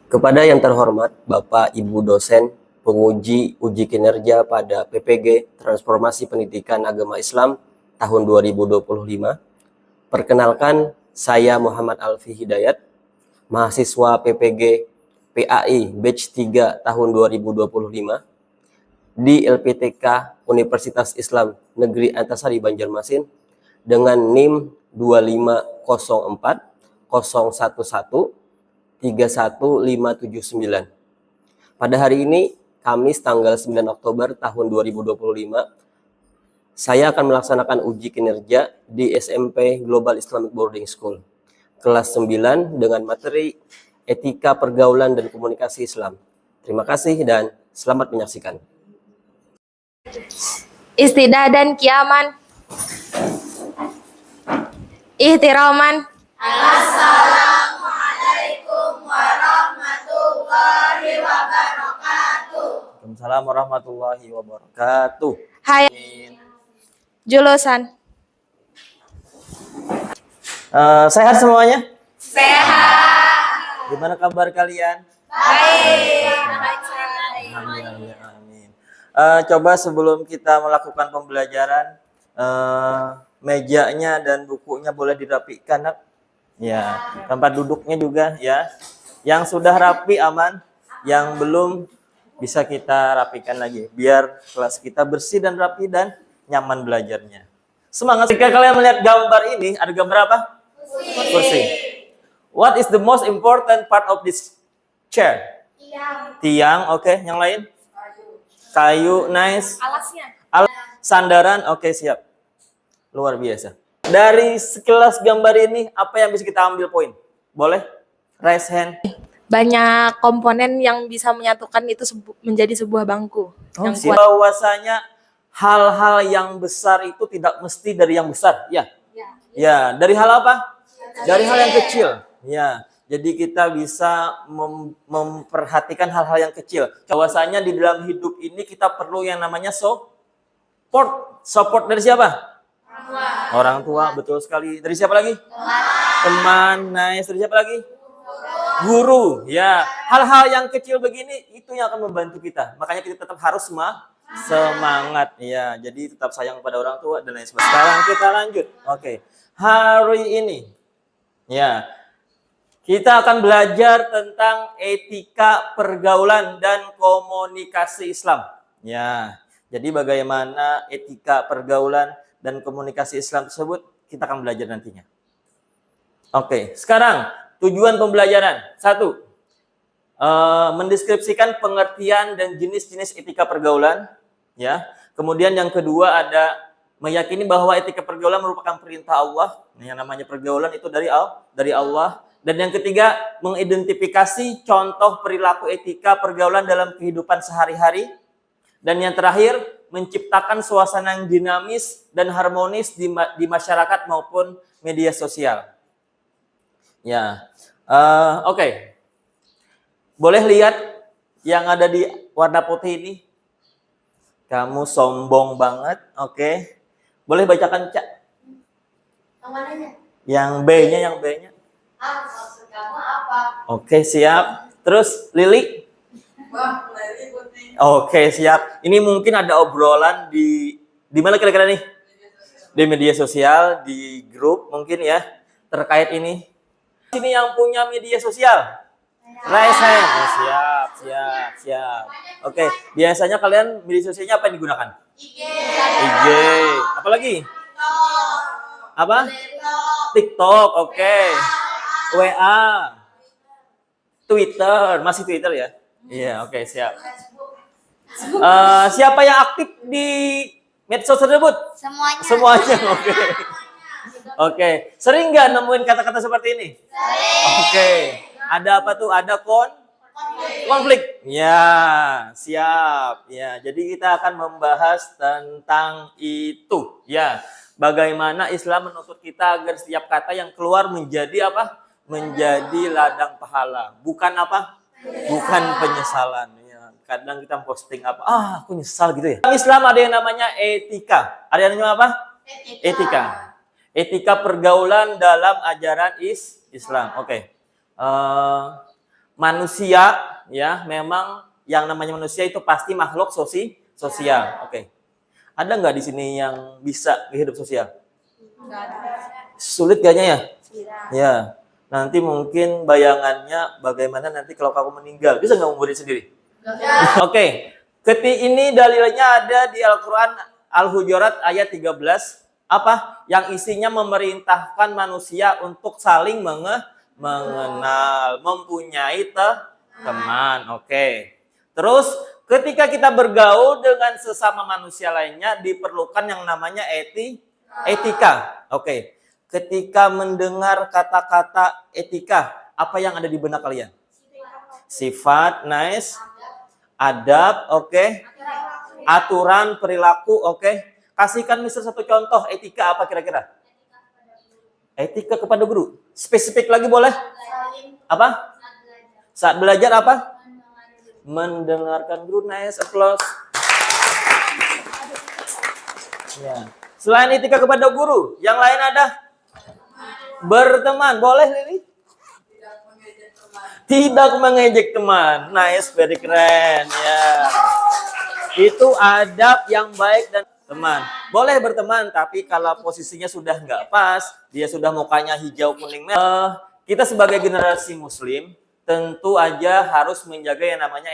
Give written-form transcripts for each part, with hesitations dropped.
Kepada yang terhormat Bapak Ibu dosen, penguji uji kinerja pada PPG Transformasi Pendidikan Agama Islam tahun 2025. Perkenalkan, saya Muhammad Alfi Hidayat, mahasiswa PPG PAI Batch 3 tahun 2025 di LPTK Universitas Islam Negeri Antasari Banjarmasin dengan NIM 2504 011 31579. Pada hari ini, Kamis tanggal 9 Oktober tahun 2025, saya akan melaksanakan uji kinerja di SMP Global Islamic Boarding School, kelas 9 dengan materi Etika Pergaulan dan Komunikasi Islam. Terima kasih dan selamat menyaksikan. Istidah dan kiaman. Ihtiraman. Assalamualaikum warahmatullahi wabarakatuh. Waalaikumsalam warahmatullahi wabarakatuh. Hai. Jurusan. Sehat semuanya? Sehat. Gimana kabar kalian? Baik. Amin. Coba sebelum kita melakukan pembelajaran, mejanya dan bukunya boleh dirapikan, nak? Ya, tempat duduknya juga ya. Yang sudah rapi aman, yang belum bisa kita rapikan lagi biar kelas kita bersih dan rapi dan nyaman belajarnya. Semangat. Jika kalian melihat gambar ini, ada gambar apa? Kursi. What is the most important part of this chair? Tiang, oke. Yang lain? Kayu, nice. Alasnya. Sandaran, oke, siap. Luar biasa. Dari sekilas gambar ini, apa yang bisa kita ambil poin? Boleh? Raise hand. Banyak komponen yang bisa menyatukan itu menjadi sebuah bangku yang kuat. Bahwasanya hal-hal yang besar itu tidak mesti dari yang besar, ya? Ya, dari hal apa? Dari hal yang kecil. Ya, jadi kita bisa memperhatikan hal-hal yang kecil. Bahwasanya di dalam hidup ini kita perlu yang namanya support. Support dari siapa? Orang tua, betul sekali. Dari siapa lagi? Teman. Nice. Dari siapa lagi? Guru. Ya, hal-hal yang kecil begini itu yang akan membantu kita. Makanya kita tetap harus semangat. Ya, jadi tetap sayang kepada orang tua dan lain sebagainya. Sekarang kita lanjut. Oke. Hari ini, ya, kita akan belajar tentang etika pergaulan dan komunikasi Islam. Ya, jadi bagaimana etika pergaulan dan komunikasi Islam tersebut kita akan belajar nantinya. Oke, sekarang tujuan pembelajaran. 1. Mendeskripsikan pengertian dan jenis-jenis etika pergaulan. Ya. Kemudian yang kedua ada meyakini bahwa etika pergaulan merupakan perintah Allah. Yang namanya pergaulan itu dari Allah. Dan yang ketiga, mengidentifikasi contoh perilaku etika pergaulan dalam kehidupan sehari-hari. Dan yang terakhir, menciptakan suasana yang dinamis dan harmonis di masyarakat maupun media sosial. Ya, oke. Boleh lihat yang ada di warna putih ini? Kamu sombong banget, oke. Boleh bacakan, Cak? Yang mananya? Yang B-nya, Maksud kamu apa? Oke, siap. Terus, Lili? Oke, siap. Ini mungkin ada obrolan di mana kira-kira nih? Di media sosial, di grup mungkin ya, terkait ini. Sini yang punya media sosial? Raise hand. Oh, siap. Oke, biasanya kalian media sosialnya apa yang digunakan? IG. Apalagi? Apa? TikTok, oke. WA. Twitter, masih Twitter ya? Iya, oke, siap. Siapa yang aktif di medsos tersebut? Semuanya, oke. Oke, sering nggak nemuin kata-kata seperti ini? Oke, ada apa tuh? Ada konflik. Ya, siap. Ya, jadi kita akan membahas tentang itu. Ya, bagaimana Islam menuntut kita agar setiap kata yang keluar menjadi apa? Menjadi ladang pahala. Bukan apa? Bukan penyesalan. Ya, kadang kita posting apa? Aku nyesal gitu ya. Islam ada yang namanya etika. Ada yang namanya apa? Etika. Etika pergaulan dalam ajaran Islam. Oke. manusia ya, memang yang namanya manusia itu pasti makhluk sosial. Oke. Ada nggak di sini yang bisa hidup sosial? Sulit kayaknya ya? Ya. Nanti mungkin bayangannya bagaimana nanti kalau kamu meninggal. Bisa nggak membunuh diri sendiri? Oke. Ini dalilnya ada di Al-Quran Al-Hujurat ayat 13. Apa? Yang isinya memerintahkan manusia untuk saling mengenal, mempunyai teman. Oke. Terus ketika kita bergaul dengan sesama manusia lainnya diperlukan yang namanya etika. Oke. Ketika mendengar kata-kata etika, apa yang ada di benak kalian? Sifat, nice, adab, oke. Aturan, perilaku, oke. Kasihkan Mister satu contoh etika apa kira-kira? Etika kepada guru. Spesifik lagi boleh? Apa? Saat belajar apa? Mendengarkan guru, nice, applause. Ya. Selain etika kepada guru, yang lain ada? Berteman, boleh Lili? Tidak mengejek teman. Nice, very keren. Ya. Itu adab yang baik dan teman. Boleh berteman, tapi kalau posisinya sudah nggak pas, dia sudah mukanya hijau, kuning, merah. Kita sebagai generasi muslim, tentu aja harus menjaga yang namanya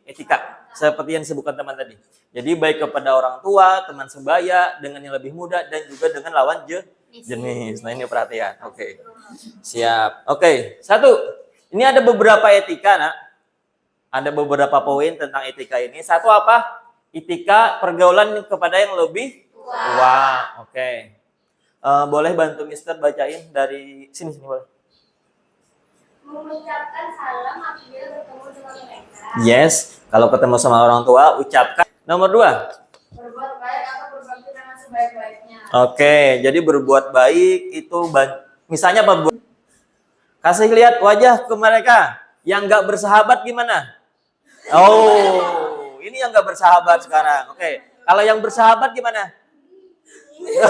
etika. Seperti yang disebutkan teman tadi. Jadi baik kepada orang tua, teman sebaya, dengan yang lebih muda, dan juga dengan lawan jenis. Nah ini perhatian. Oke. Siap. Oke. Satu. Ini ada beberapa etika, nak. Ada beberapa poin tentang etika ini. Satu apa? Etika pergaulan kepada yang lebih tua. Oke. Boleh bantu Mister bacain dari sini boleh. Mengucapkan salam apabila bertemu dengan mereka. Yes. Kalau ketemu sama orang tua, ucapkan. Nomor 2. Berbuat baik atau berbakti dengan sebaik-baiknya. Oke, jadi berbuat baik itu misalnya apa? Kasih lihat wajah ke mereka. Yang nggak bersahabat gimana? Oh, ini yang nggak bersahabat sekarang. Oke, kalau yang bersahabat gimana?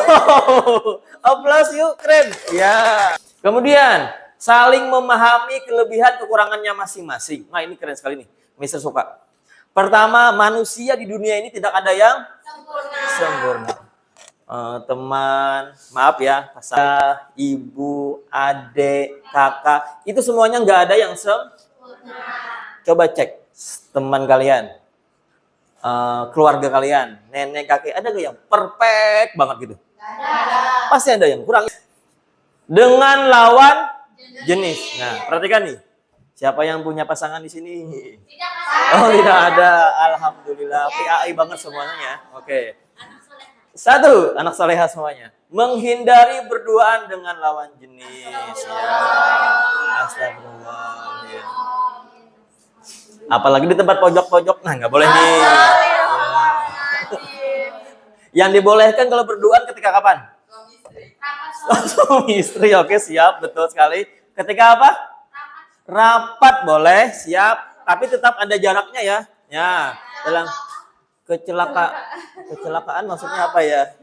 Oh, applause yuk, keren. Ya. Kemudian saling memahami kelebihan kekurangannya masing-masing. Nah ini keren sekali nih, Mister suka. Pertama, manusia di dunia ini tidak ada yang sempurna. Teman, maaf ya, pasal ibu, adik, kakak, itu semuanya nggak ada yang sempurna. Coba cek teman kalian, keluarga kalian, nenek, kakek, ada nggak yang perfect banget gitu? Ada. Pasti ada yang kurang. Dengan lawan jenis. Nah, perhatikan nih, siapa yang punya pasangan di sini? Oh, tidak ada. Alhamdulillah, PAI banget semuanya ya. Oke. Satu, anak soleha semuanya. Menghindari berduaan dengan lawan jenis. Ya. Astagfirullah. Ya. Apalagi di tempat pojok-pojok. Nah, nggak boleh nih. Ya. Yang dibolehkan kalau berduaan ketika kapan? Suami istri. Oke, siap. Betul sekali. Ketika apa? Rapat boleh, siap. Tapi tetap ada jaraknya ya. Ya, dalam kecelakaan maksudnya apa ya?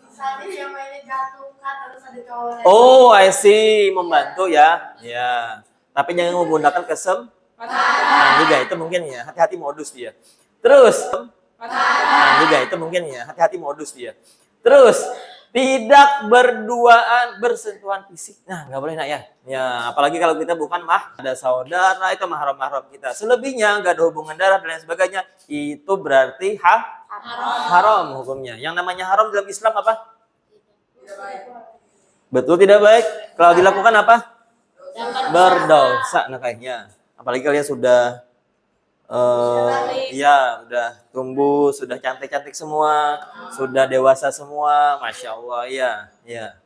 Misalnya yang mainnya jatuh kan harus ada cowok. Oh, I see, membantu ya. Ya. Tapi jangan menggunakan kesempatan juga itu mungkin ya. Hati-hati modus dia. Terus juga itu mungkin ya. Hati-hati modus dia. Terus tidak berduaan bersentuhan fisik. Nah, nggak boleh nak ya. Ya, apalagi kalau kita bukan ada saudara itu mahram-mahram kita. Selebihnya nggak ada hubungan darah dan lain sebagainya. Itu berarti haram hukumnya. Yang namanya haram dalam Islam apa? Tidak baik. Betul tidak baik. Kalau dilakukan apa? Berdosa. Nah kayaknya. Apalagi kalian sudah ya udah tumbuh, sudah cantik-cantik semua, sudah dewasa semua, masya Allah ya, ya.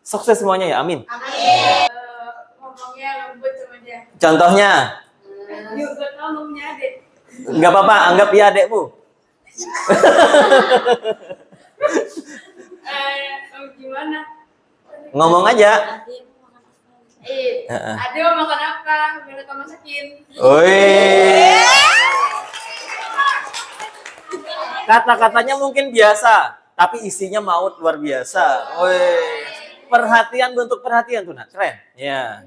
Sukses semuanya ya, amin. Amin. Ngomongnya lembut sama dia. Contohnya? Yuk, ngomongnya adik. Nggak apa-apa, anggap dia adekmu. Gimana? Ngomong aja. Adik mau makan apa? Biar kamu masakin. Wih. Kata-katanya mungkin biasa, tapi isinya maut luar biasa. Wih. Perhatian bentuk perhatian tuh, nak. Keren. Ya.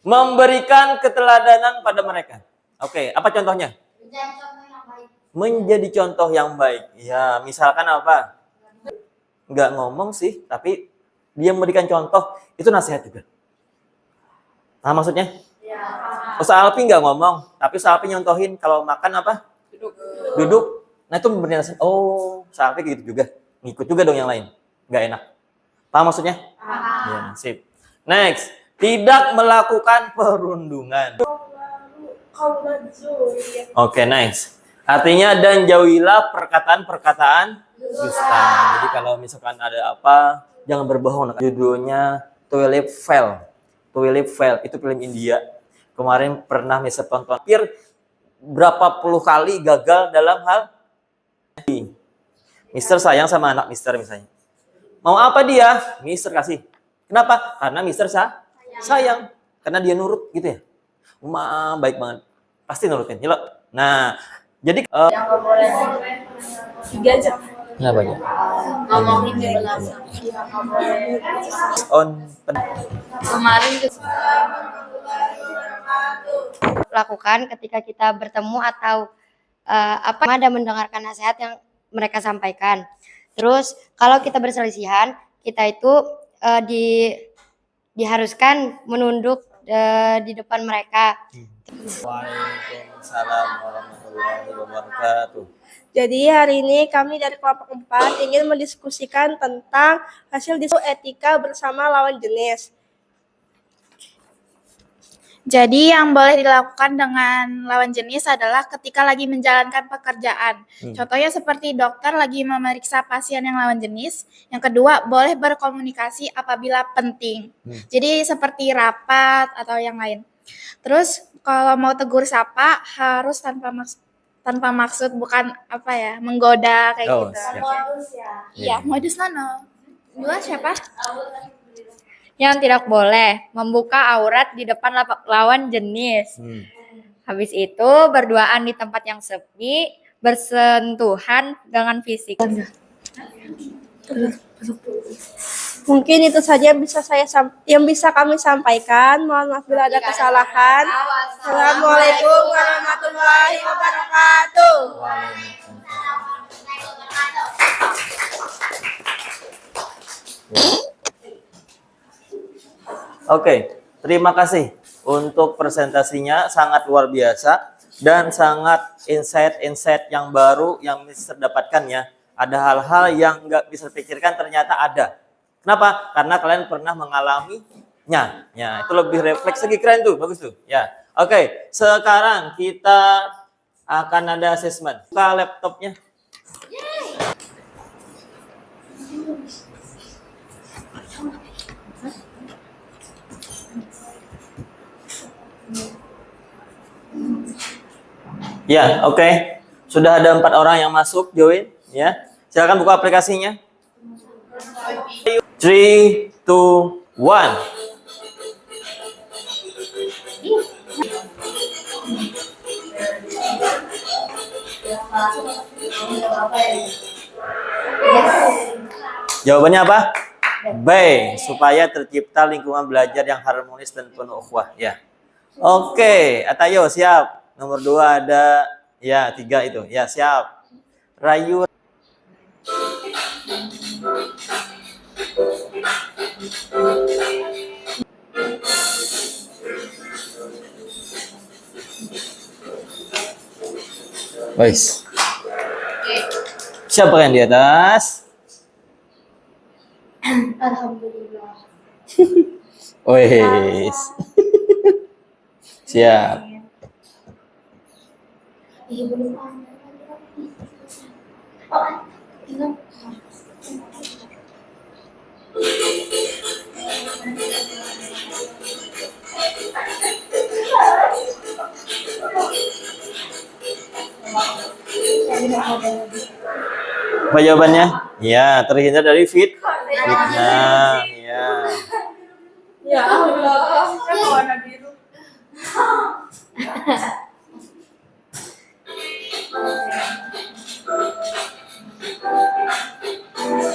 Memberikan keteladanan pada mereka. Oke, apa contohnya? Menjadi contoh yang baik. Menjadi contoh yang baik. Ya, misalkan apa? Nggak ngomong sih, tapi dia memberikan contoh, itu nasihat juga. Nah, maksudnya? Ustaz Alfi nggak ngomong, tapi Ustaz Alfi nyontohin kalau makan apa? Duduk. Nah, itu memberi nasihat. Oh, Ustaz Alfi gitu juga. Ngikut juga dong yang lain. Nggak enak. Paham maksudnya? Ya, sip. Next. Tidak melakukan perundungan. Oke, nice. Artinya dan jauhilah perkataan-perkataan dusta. Jadi kalau misalkan ada apa, jangan berbohong. Judulnya Toilet Fail. Toilet Fail itu film India. Kemarin pernah Mister tonton. Hampir berapa puluh kali gagal dalam hal Mister sayang sama anak Mister misalnya. Mau apa dia? Mister kasih. Kenapa? Karena Mister sayang. Karena dia nurut gitu ya. Baik banget. Pasti nurutin. Yuk. Nah, jadi Tiga jam. kenapa ya? Ngomongin di belakang. On Kemarin lakukan ketika kita bertemu atau ada mendengarkan nasihat yang mereka sampaikan. Terus kalau kita berselisihan, kita itu diharuskan menunduk di depan mereka. Waalaikumsalam warahmatullahi wabarakatuh. Jadi hari ini kami dari kelompok 4 ingin mendiskusikan tentang hasil diskusi etika bersama lawan jenis. Jadi yang boleh dilakukan dengan lawan jenis adalah ketika lagi menjalankan pekerjaan. Contohnya seperti dokter lagi memeriksa pasien yang lawan jenis. Yang kedua, boleh berkomunikasi apabila penting. Jadi seperti rapat atau yang lain. Terus kalau mau tegur sapa harus tanpa maksud, bukan menggoda kayak gitu. Siap. Modus ya. Iya, modus nono. Dua siapa? Yang tidak boleh membuka aurat di depan lawan jenis. Habis itu berduaan di tempat yang sepi, bersentuhan dengan fisik. Mungkin itu saja yang bisa kami sampaikan. Mohon maaf bila ada kesalahan. Assalamualaikum warahmatullahi wabarakatuh. Oke, terima kasih untuk presentasinya, sangat luar biasa dan sangat insight yang baru yang bisa dapatkan ya. Ada hal-hal yang nggak bisa pikirkan ternyata ada. Kenapa? Karena kalian pernah mengalaminya. Ya, itu lebih refleks lagi, keren tuh, bagus tuh. Ya, oke. Sekarang kita akan ada assessment. Buka laptopnya. Ya, oke. Sudah ada 4 orang yang masuk join, ya. Silakan buka aplikasinya. 3, 2, 1. Jawabannya apa? B. Supaya tercipta lingkungan belajar yang harmonis dan penuh ukhuwah. Ya. Oke, Atayo siap. Nomor 2 ada, ya 3 itu. Ya siap. Rayu. Guys. Siapa yang di atas? Alhamdulillah. Wes. Siap. Iya belum ada. Oh, tinggal. Apa jawabannya? Ya, terhindar dari fitnah. Ya. Ya Allah, saya warna biru.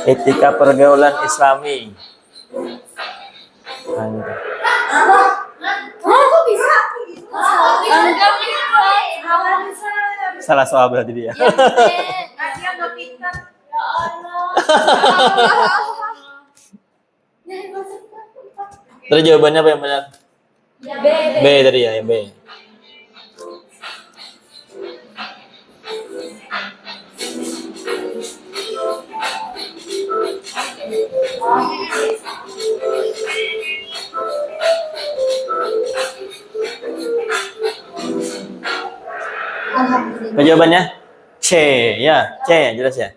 Etika pergaulan Islami. salah soal berarti dia. Dia nggak pintar. Ya Allah. Terus jawabannya apa yang benar? B tadi ya, yang B. Apa jawabannya? C, ya, C, jelas ya.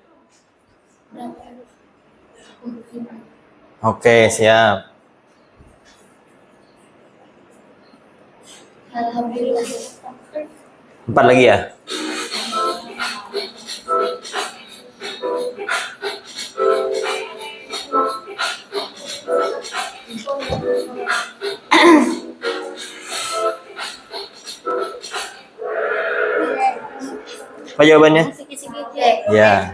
Oke, siap. Empat lagi ya. Apa jawabannya? Ya.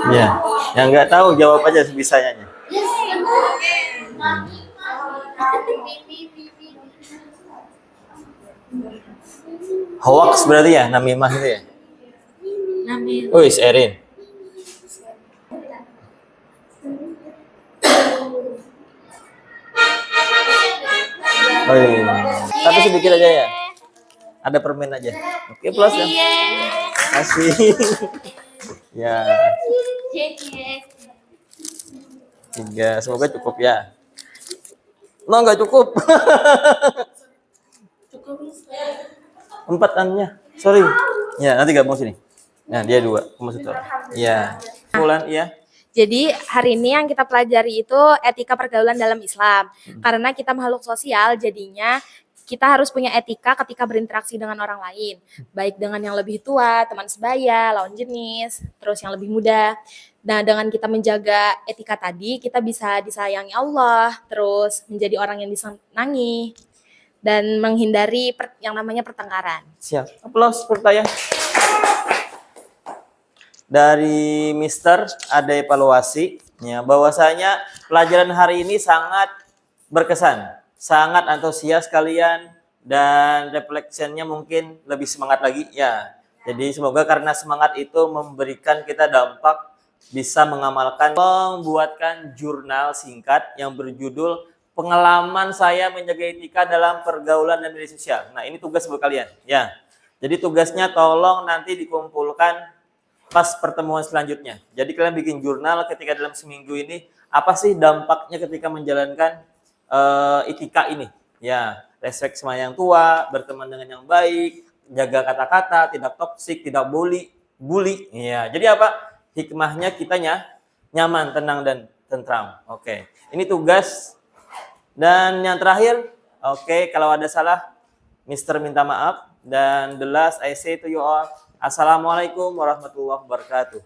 Ya, yang nggak tahu jawab aja sebisanya. Hoax berarti ya, namimah itu ya. Oh, Erin. Oh iya. Tapi sedikit aja ya. Ada permen aja. Oke, plus ya. Kasih. Ya. 3. Semoga cukup ya. No, nggak cukup. 4 annya. Sorry. Ya, nanti gabung sini. Nah, dia 2. Kamu 1. Ya. Bulan, iya. Jadi hari ini yang kita pelajari itu etika pergaulan dalam Islam. Karena kita makhluk sosial, jadinya kita harus punya etika ketika berinteraksi dengan orang lain. Baik dengan yang lebih tua, teman sebaya, lawan jenis, terus yang lebih muda. Nah, dengan kita menjaga etika tadi, kita bisa disayangi Allah, terus menjadi orang yang disenangi, dan menghindari yang namanya pertengkaran. Siap. Aplaus pertanyaan. Dari Mister ada evaluasi ya, bahwasanya pelajaran hari ini sangat berkesan, sangat antusias kalian, dan refleksinya mungkin lebih semangat lagi ya. Jadi semoga karena semangat itu memberikan kita dampak, bisa mengamalkan, membuatkan jurnal singkat yang berjudul Pengalaman Saya Menjaga Etika Dalam Pergaulan dan Media Sosial. Nah, ini tugas buat kalian ya. Jadi tugasnya tolong nanti dikumpulkan pas pertemuan selanjutnya. Jadi kalian bikin jurnal ketika dalam seminggu ini, apa sih dampaknya ketika menjalankan etika ini? Ya, respect sama yang tua, berteman dengan yang baik, jaga kata-kata, tidak toksik, tidak bully. Ya, jadi apa? Hikmahnya kitanya nyaman, tenang, dan tentram. Oke, ini tugas. Dan yang terakhir, oke, kalau ada salah, Mister minta maaf. Dan the last I say to you all, Assalamualaikum warahmatullahi wabarakatuh.